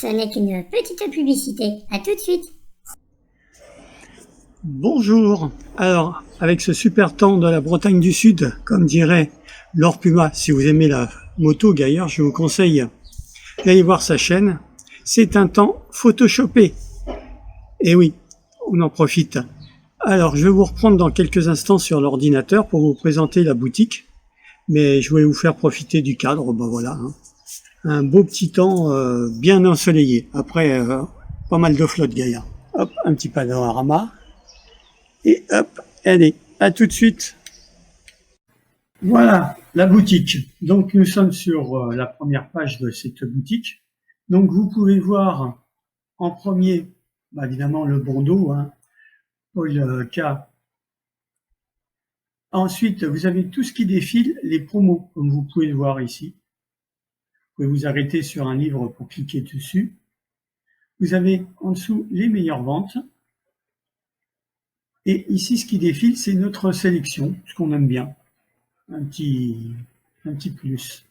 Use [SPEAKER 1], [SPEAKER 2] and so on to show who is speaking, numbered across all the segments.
[SPEAKER 1] ce n'est qu'une petite publicité. À tout de suite.
[SPEAKER 2] Bonjour. Alors, avec ce super temps de la Bretagne du Sud, comme dirait Laure Puma, si vous aimez la moto Gaillard, je vous conseille d'aller voir sa chaîne. C'est un temps photoshopé. Et oui, on en profite. Alors, je vais vous reprendre dans quelques instants sur l'ordinateur pour vous présenter la boutique. Mais je voulais vous faire profiter du cadre, ben voilà. Hein. Un beau petit temps bien ensoleillé. Après, pas mal de flotte Gaillard. Hop, un petit panorama. Et hop, allez, à tout de suite. Voilà, la boutique. Donc, nous sommes sur la première page de cette boutique. Donc, vous pouvez voir en premier, bah, évidemment, le bandeau, hein, Paul K. Ensuite, vous avez tout ce qui défile, les promos, comme vous pouvez le voir ici. Vous pouvez vous arrêter sur un livre pour cliquer dessus. Vous avez en dessous les meilleures ventes. Et ici, ce qui défile, c'est notre sélection, ce qu'on aime bien. Un petit plus.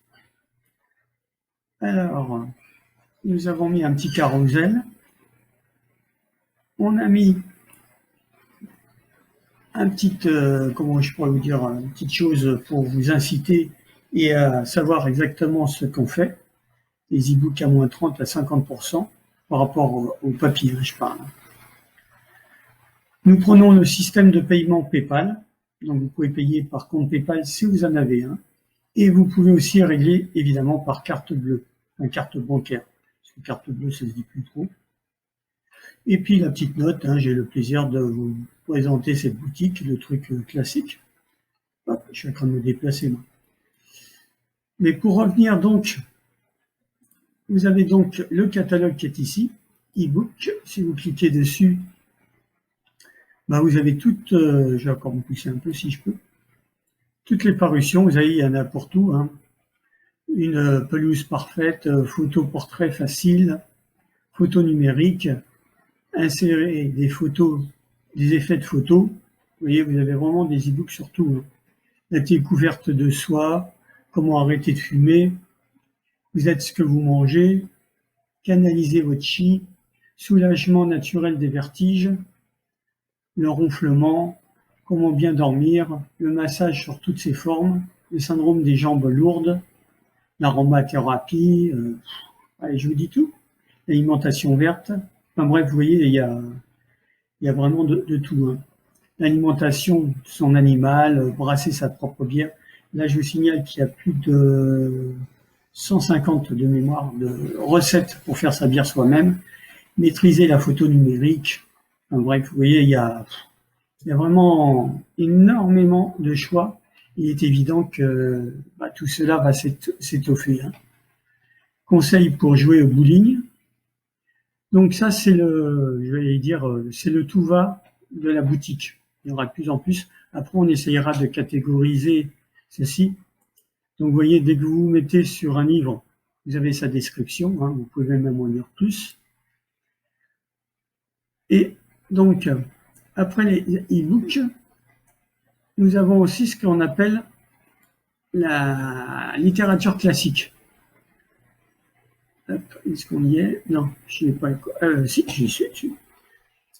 [SPEAKER 2] Alors, nous avons mis un petit carrousel. On a mis un petit, comment je pourrais vous dire, une petite chose pour vous inciter et à savoir exactement ce qu'on fait. Les e-books à moins 30 à 50% par rapport au papier, je parle. Nous prenons le système de paiement PayPal. Donc, vous pouvez payer par compte PayPal si vous en avez un. Et vous pouvez aussi régler, évidemment, par carte bleue, une carte bancaire. Parce que carte bleue, ça se dit plus trop. Et puis, la petite note, hein, j'ai le plaisir de vous présenter cette boutique, le truc classique. Hop, je suis en train de me déplacer, moi. Mais pour revenir, donc, vous avez donc le catalogue qui est ici, e-book. Si vous cliquez dessus, bah, vous avez toutes, je vais encore me pousser un peu si je peux, toutes les parutions. Vous avez, il y en a pour tout, hein. Une pelouse parfaite, photo portrait facile, photo numérique, insérer des photos, des effets de photos. Vous voyez, vous avez vraiment des e-books sur tout. Hein. La découverte de soi, comment arrêter de fumer, vous êtes ce que vous mangez, canaliser votre chi, soulagement naturel des vertiges, le ronflement, comment bien dormir, le massage sur toutes ses formes, le syndrome des jambes lourdes, l'aromathérapie, allez, je vous dis tout, l'alimentation verte, enfin bref, vous voyez, il y a vraiment de tout. Hein. L'alimentation de son animal, brasser sa propre bière. Là, je vous signale qu'il y a plus de 150 de mémoire de recettes pour faire sa bière soi-même. Maîtriser la photo numérique. Enfin, bref, vous voyez, il y a vraiment énormément de choix. Il est évident que bah, tout cela va s'étoffer. Hein. Conseils pour jouer au bowling. Donc ça, c'est je vais dire, c'est le tout va de la boutique. Il y aura de plus en plus. Après, on essayera de catégoriser ceci. Donc, vous voyez, dès que vous vous mettez sur un livre, vous avez sa description. Hein, vous pouvez même en lire plus. Et donc, après les e-books, nous avons aussi ce qu'on appelle la littérature classique. Est-ce qu'on y est? Non, je n'ai pas. Si, j'y suis dessus.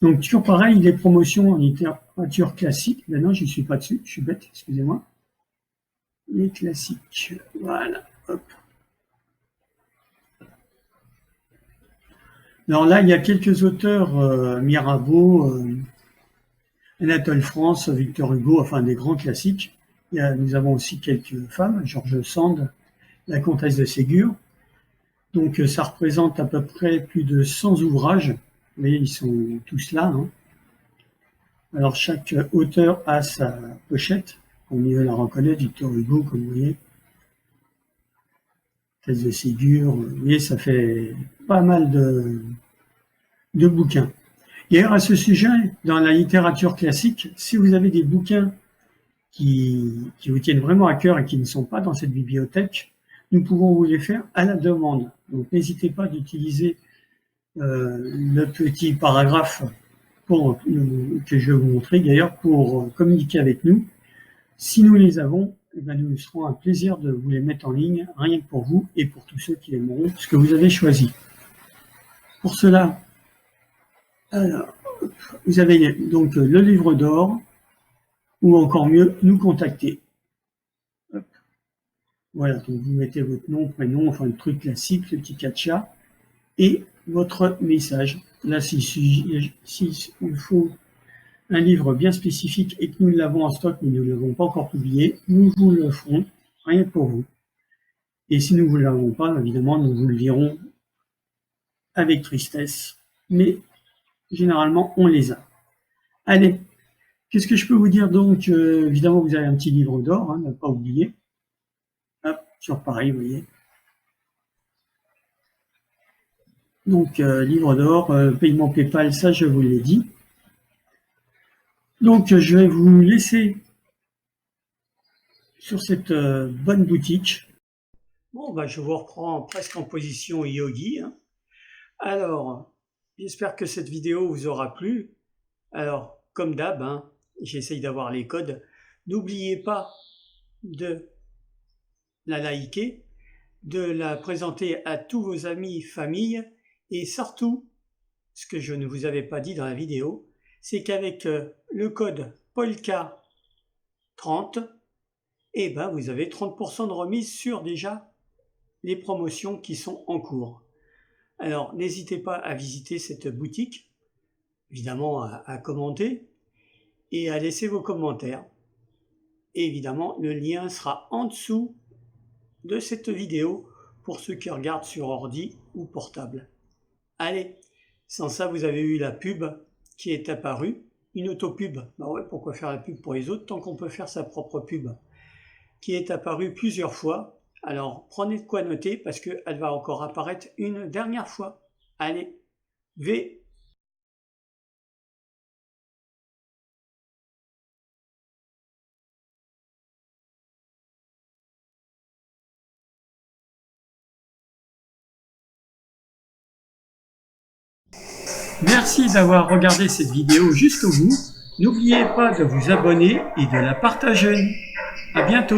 [SPEAKER 2] Donc, toujours pareil, les promotions en littérature classique. Ben non, je ne suis pas dessus, je suis bête, excusez-moi. Les classiques, voilà, hop. Alors là, il y a quelques auteurs, Mirabeau, Anatole France, Victor Hugo, enfin des grands classiques. Nous avons aussi quelques femmes, George Sand, la comtesse de Ségur. Donc ça représente à peu près plus de 100 ouvrages. Vous voyez, ils sont tous là. Hein. Alors chaque auteur a sa pochette. On y la reconnaître, Victor Hugo, comme vous voyez. Comtesse de Ségur. Vous voyez, ça fait pas mal de bouquins. Et alors à ce sujet, dans la littérature classique, si vous avez des bouquins qui vous tiennent vraiment à cœur et qui ne sont pas dans cette bibliothèque, nous pouvons vous les faire à la demande. Donc n'hésitez pas d'utiliser le petit paragraphe que je vais vous montrer d'ailleurs pour communiquer avec nous. Si nous les avons, eh bien, nous serons un plaisir de vous les mettre en ligne, rien que pour vous et pour tous ceux qui aimeront ce que vous avez choisi. Pour cela, alors, vous avez donc le livre d'or, ou encore mieux, nous contacter. Hop. Voilà, donc vous mettez votre nom, prénom, enfin le truc classique, le petit captcha, et votre message. Là, s'il il faut un livre bien spécifique et que nous l'avons en stock, mais nous ne l'avons pas encore publié, nous vous le ferons, rien que pour vous. Et si nous ne l'avons pas, évidemment, nous vous le dirons avec tristesse, mais généralement, on les a. Allez, qu'est-ce que je peux vous dire donc? Évidemment, vous avez un petit livre d'or, hein, ne pas oublier. Hop, sur Paris, vous voyez. Donc, livre d'or, paiement PayPal, ça je vous l'ai dit. Donc, je vais vous laisser sur cette bonne boutique. Bon, bah, je vous reprends presque en position yogi, hein. Alors, j'espère que cette vidéo vous aura plu. Alors, comme d'hab, hein, j'essaye d'avoir les codes. N'oubliez pas de la liker, de la présenter à tous vos amis, familles, et surtout, ce que je ne vous avais pas dit dans la vidéo, c'est qu'avec le code POLKA30, eh ben, vous avez 30% de remise sur déjà les promotions qui sont en cours. Alors, n'hésitez pas à visiter cette boutique, évidemment à commenter et à laisser vos commentaires. Et évidemment, le lien sera en dessous de cette vidéo pour ceux qui regardent sur ordi ou portable. Allez, sans ça, vous avez eu la pub qui est apparue, une autopub. Bah ouais, pourquoi faire la pub pour les autres tant qu'on peut faire sa propre pub, qui est apparue plusieurs fois. Alors, prenez de quoi noter parce qu'elle va encore apparaître une dernière fois. Allez, V. Merci d'avoir regardé cette vidéo jusqu'au bout. N'oubliez pas de vous abonner et de la partager. À bientôt.